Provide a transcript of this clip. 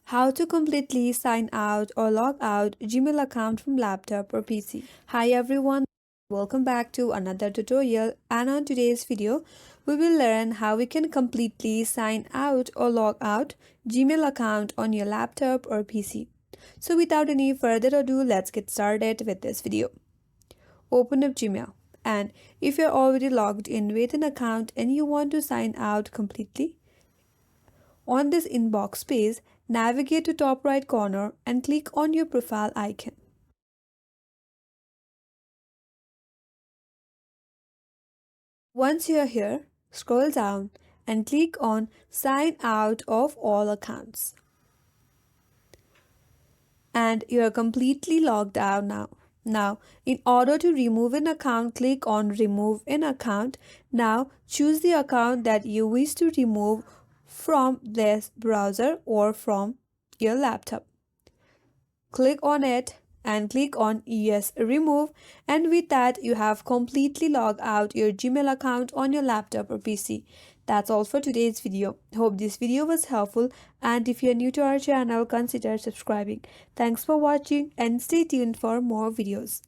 How to completely sign out or log out Gmail account from laptop or PC. Hi everyone, welcome back to another tutorial, and on today's video we will learn how we can completely sign out or log out Gmail account on your laptop or PC. So without any further ado, let's get started with this video. Open up Gmail, and if you're already logged in with an account and you want to sign out completely, on this inbox page, navigate to top right corner and click on your profile icon. Once you're here, scroll down and click on Sign Out of All Accounts. And you're completely logged out now. Now, in order to remove an account, click on Remove an Account. Now, choose the account that you wish to remove from this browser or from your laptop. Click on it and click on Yes Remove, and with that you have completely logged out your Gmail account on your laptop or PC. That's all for today's video. Hope this video was helpful, and if you're new to our channel, consider subscribing. Thanks for watching and stay tuned for more videos.